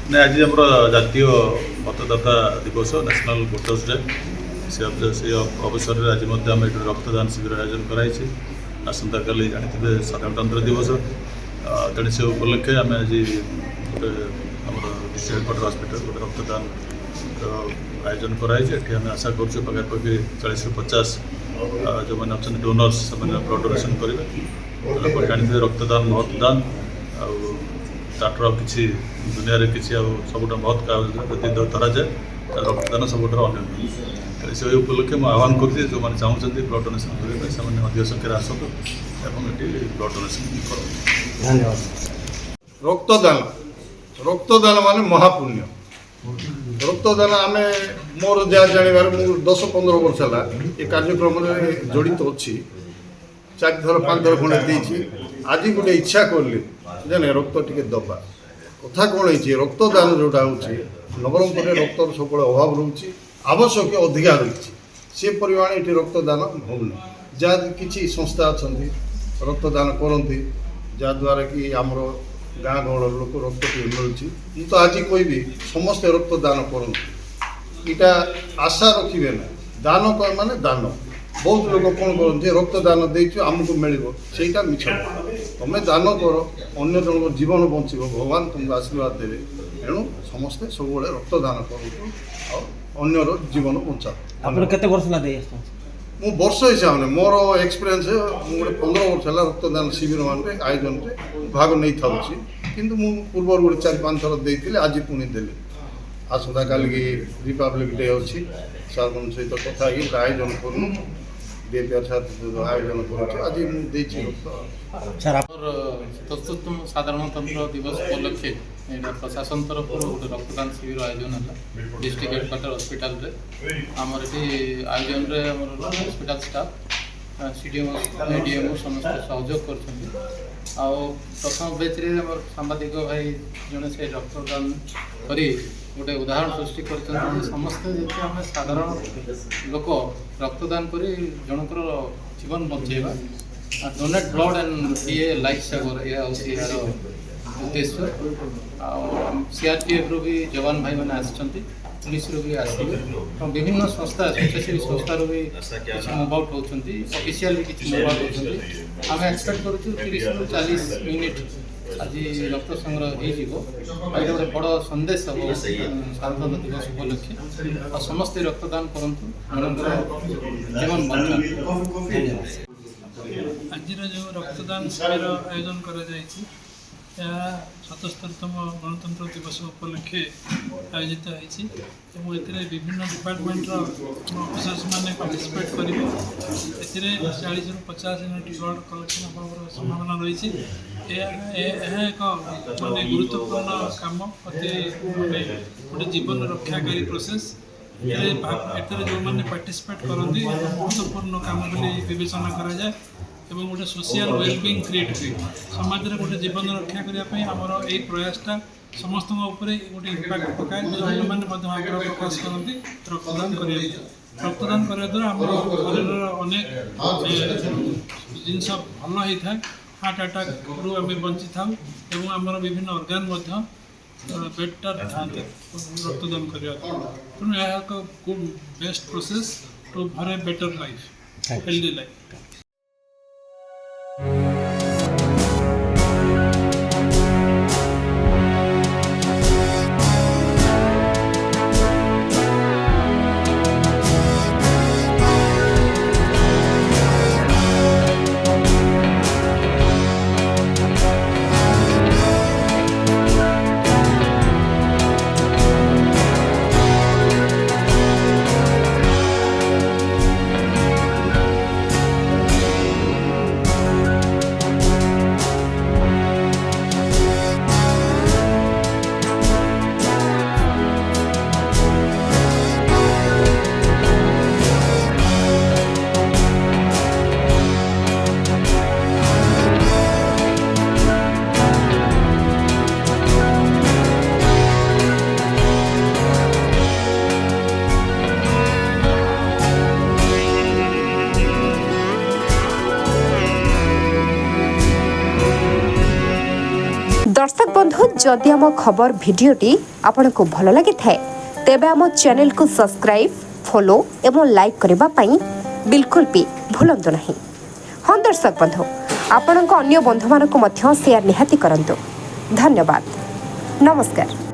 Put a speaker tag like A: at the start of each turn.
A: ନା ଆଜି ଆମର ଜାତୀୟ ମତଦାତା ଦିବସ ନ୍ୟାସନାଲ୍ ଭୋଟର୍ସ ଡେ ସେ ଅବସରରେ ଆଜି ମଧ୍ୟ ଆମେ ଏଠି ରକ୍ତଦାନ ଶିବିର ଆୟୋଜନ କରାଯାଇଛି। ଆସନ୍ତାକାଲି ଜାଣିଥିବେ ସାଧାରଣତନ୍ତ୍ର ଦିବସ, ତେଣୁ ସେ ଉପଲକ୍ଷେ ଆମେ ଆଜି ଗୋଟେ ଆମର ଡିଷ୍ଟ୍ରିକ୍ଟ ହେଡ଼କ୍ୱାର୍ଟର ହସ୍ପିଟାଲ ଗୋଟେ ରକ୍ତଦାନ ଆୟୋଜନ କରାଯାଇଛି। ଏଠି ଆମେ ଆଶା କରୁଛୁ ପାଖାପାଖି 40ରୁ 50 ଯେଉଁମାନେ ଅଛନ୍ତି ଡୋନର୍ସ ସେମାନେ ବ୍ଲଡ଼ ଡୋନେସନ୍ କରିବେ। ତାପରେ ଜାଣିଥିବେ ରକ୍ତଦାନ ମହତ୍ ଦାନ, ଆଉ ତାଠାରୁ ଆଉ କିଛି ଦୁନିଆରେ କିଛି ଆଉ ସବୁଠୁ ମହତ୍ ଯଦି ଧରାଯାଏ ତାହେଲେ ରକ୍ତଦାନ ସବୁଠାରୁ ଅନ୍ୟତମ। ତେଣୁ ସେ ଉପଲକ୍ଷେ ମୁଁ ଆହ୍ୱାନ କରୁଛି ଯେଉଁମାନେ ଚାହୁଁଛନ୍ତି ବ୍ଲଡ଼ ଡୋନେସନ୍ କରିବା ପାଇଁ ସେମାନେ ଅଧିକ ସଂଖ୍ୟାରେ ଆସନ୍ତୁ ଏବଂ ଏଠି ବ୍ଲଡ଼ ଡୋନେସନ୍ କରନ୍ତୁ।
B: ଧନ୍ୟବାଦ।
C: ରକ୍ତଦାନ ମାନେ ମହାପୁଣ୍ୟ। ରକ୍ତଦାନ ଆମେ ମୋର ଯାହା ଜାଣିବାରେ ମୁଁ 10-15 ବର୍ଷ ହେଲା ଏ କାର୍ଯ୍ୟକ୍ରମରେ ଜଡ଼ିତ ଅଛି। 4 ଥର 5 ଥର ଖଣ୍ଡେ ଦେଇଛି। ଆଜି ଗୋଟେ ଇଚ୍ଛା କଲି ଯେ ରକ୍ତ ଟିକେ ଦେବା। କଥା କ'ଣ ହେଇଛି, ରକ୍ତଦାନ ଯେଉଁଟା ହେଉଛି ନବରଙ୍ଗପୁରରେ ରକ୍ତର ସବୁବେଳେ ଅଭାବ ରହୁଛି, ଆବଶ୍ୟକ ଅଧିକା ରହିଛି। ସେ ପରିମାଣ ଏଠି ରକ୍ତଦାନ ହେଉନି। ଯାହା କିଛି ସଂସ୍ଥା ଅଛନ୍ତି ରକ୍ତଦାନ କରନ୍ତି, ଯାହାଦ୍ୱାରା କି ଆମର ଗାଁ ଗହଳର ଲୋକ ରକ୍ତ ଟିକେ ମିଳୁଛି। ମୁଁ ତ ଆଜି କହିବି ସମସ୍ତେ ରକ୍ତଦାନ କରନ୍ତୁ। ଏଇଟା ଆଶା ରଖିବେ ନା, ଦାନ ମାନେ ଦାନ। ବହୁତ ଲୋକ କ'ଣ କରନ୍ତି, ରକ୍ତଦାନ ଦେଇଛୁ ଆମକୁ ମିଳିବ, ସେଇଟା ମିଛ। ତୁମେ ଦାନ କର, ଅନ୍ୟ ଜଣଙ୍କ ଜୀବନ ବଞ୍ଚିବ, ଭଗବାନ ତୁମକୁ ଆଶୀର୍ବାଦ ଦେବେ। ଏଣୁ ସମସ୍ତେ ସବୁବେଳେ ରକ୍ତଦାନ କରନ୍ତୁ ଆଉ ଅନ୍ୟର ଜୀବନ ବଞ୍ଚାଅ।
B: ଆପଣ କେତେ ବର୍ଷ ହେଲା ଦେଇ ଆସୁଛନ୍ତି?
C: ମୁଁ ବର୍ଷ ହିସାବରେ ମୋର ଏକ୍ସପିରିଏନ୍ସ, ମୁଁ ଗୋଟେ 15 ବର୍ଷ ହେଲା ରକ୍ତଦାନ ଶିବିର ମାନରେ ଆୟୋଜନରେ ଭାଗ ନେଇଥାଉଛି। କିନ୍ତୁ ମୁଁ ପୂର୍ବରୁ ଗୋଟେ 4-5 ଥର ଦେଇଥିଲି, ଆଜି ପୁଣି ଦେଲି। ଆସନ୍ତାକାଲିକି ରିପବ୍ଲିକ୍ ଡେ ଅଛି, ସାର୍ମାନଙ୍କ ସହିତ କଥା ହେଇକି ଆୟୋଜନ କରୁ, DPR ଆୟୋଜନ କରୁଛୁ। ଆଜି ମୁଁ ଦେଇଛି ରକ୍ତ।
B: ସାର୍
D: ଆମର 77ତମ ସାଧାରଣତନ୍ତ୍ର ଦିବସ ଉପଲକ୍ଷେ ଏଇଟା ପ୍ରଶାସନ ତରଫରୁ ଗୋଟେ ରକ୍ତଦାନ ଶିବିର ଆୟୋଜନ ହେଲା ଡିଷ୍ଟ୍ରିକ୍ଟ ହେଡ଼କ୍ୱାର୍ଟର ହସ୍ପିଟାଲରେ। ଆମର ଏଠି ଆୟୋଜନରେ ଆମର ହସ୍ପିଟାଲ ଷ୍ଟାଫ୍, CDMO, ADMO ସମସ୍ତେ ସହଯୋଗ କରୁଛନ୍ତି। ଆଉ ପ୍ରଥମ ବ୍ୟାଚ୍ରେ ଆମର ସାମ୍ବାଦିକ ଭାଇ ଜଣେ ସେ ରକ୍ତଦାନ କରି ଗୋଟେ ଉଦାହରଣ ସୃଷ୍ଟି କରିଛନ୍ତି। ସମସ୍ତେ ଯେମିତି ଆମେ ସାଧାରଣ ଲୋକ ରକ୍ତଦାନ କରି ଜଣଙ୍କର ଜୀବନ ବଞ୍ଚେଇବା, donate blood and B A life saver, ଏହା ହେଉଛି ଏହାର ଉଦ୍ଦେଶ୍ୟ। ଆଉ CRPFରୁ ବି ଯବାନ ଭାଇମାନେ ଆସିଛନ୍ତି, ପୁଲିସରୁ ବି ଆସିବେ ଏବଂ ବିଭିନ୍ନ ସଂସ୍ଥା, ସ୍ୱେଚ୍ଛାସେବୀ ସଂସ୍ଥାରୁ ବି କିଛି ମୁଭ୍ ଆଉଟ୍ ହେଉଛନ୍ତି, ଅଫିସିଆଲ ବି କିଛି ମୁଭ୍ ଆଉଟ୍ ହେଉଛନ୍ତି। ଆମେ ଏକ୍ସପେକ୍ଟ କରୁଛୁ 30ରୁ 40 ୟୁନିଟ୍ ଆଜି ରକ୍ତ ସଂଗ୍ରହ ହେଇଯିବ। ଆଉ ଏଇଟା ଗୋଟେ ବଡ଼ ସନ୍ଦେଶ ହେବ ସାଧାରଣତନ୍ତ୍ର ଦିବସ ଉପଲକ୍ଷେ। ଆଉ ସମସ୍ତେ ରକ୍ତଦାନ କରନ୍ତୁ, ଜଣଙ୍କର ଜୀବନ ବଞ୍ଚାନ୍ତୁ।
E: ଆଜିର ଯେଉଁ ରକ୍ତଦାନ ଶିବିର ଆୟୋଜନ କରାଯାଇଛି, ଏହା 77ତମ ଗଣତନ୍ତ୍ର ଦିବସ ଉପଲକ୍ଷେ ଆୟୋଜିତ ହୋଇଛି ଏବଂ ଏଥିରେ ବିଭିନ୍ନ ଡିପାର୍ଟମେଣ୍ଟର ଅଫିସର୍ସ ମାନେ ପାର୍ଟିସିପେଟ୍ କରିବେ। ଏଥିରେ 40ରୁ 50 ୟୁନିଟ୍ ବ୍ଲଡ଼ କଲେକ୍ସନ୍ ହେବାର ସମ୍ଭାବନା ରହିଛି। ଏହା ଏକ ମାନେ ଗୁରୁତ୍ୱପୂର୍ଣ୍ଣ କାମ, ଅତି ମାନେ ଗୋଟେ ଜୀବନ ରକ୍ଷାକାରୀ ପ୍ରୋସେସ୍। ଏଥିରେ ଯେଉଁମାନେ ପାର୍ଟିସିପେଟ୍ କରନ୍ତି ମହତ୍ୱପୂର୍ଣ୍ଣ କାମ ବୋଲି ବିବେଚନା କରାଯାଏ ଏବଂ ଗୋଟେ ସୋସିଆଲ ୱେଲବିଙ୍ଗ କ୍ରିଏଟ୍ ହୁଏ। ସମାଜରେ ଗୋଟେ ଜୀବନ ରକ୍ଷା କରିବା ପାଇଁ ଆମର ଏହି ପ୍ରୟାସଟା ସମସ୍ତଙ୍କ ଉପରେ ଗୋଟେ ଇମ୍ପାକ୍ଟ ପକାଏ। ଅନ୍ୟମାନେ ମଧ୍ୟ ଆଗ୍ରହ ପ୍ରକାଶ କରନ୍ତି ରକ୍ତଦାନ କରିବା ପାଇଁ। ରକ୍ତଦାନ କରିବା ଦ୍ୱାରା ଆମର ଶରୀରର ଅନେକ ଜିନିଷ ଭଲ ହୋଇଥାଏ। ହାର୍ଟ ଆଟାକ୍ରୁ ଆମେ ବଞ୍ଚିଥାଉ ଏବଂ ଆମର ବିଭିନ୍ନ ଅର୍ଗାନ ମଧ୍ୟ ବେଟର ଥାଆନ୍ତି ରକ୍ତଦାନ କରିବା ଦ୍ୱାରା। ତେଣୁ ଏହା ଏକ good best process to for a better life, healthy life.
F: बंधु जदि आम खबर भिडियोटी आपंक भल लगी थाए तेबे आम चैनल को सब्सक्राइब फॉलो एवं लाइक करने पाई बिल्कुल भी भूलंतु नहीं। हाँ दर्शक बंधु आपण अन्य बंधु मानक शेयर निहाती करंतु। धन्यवाद। नमस्कार।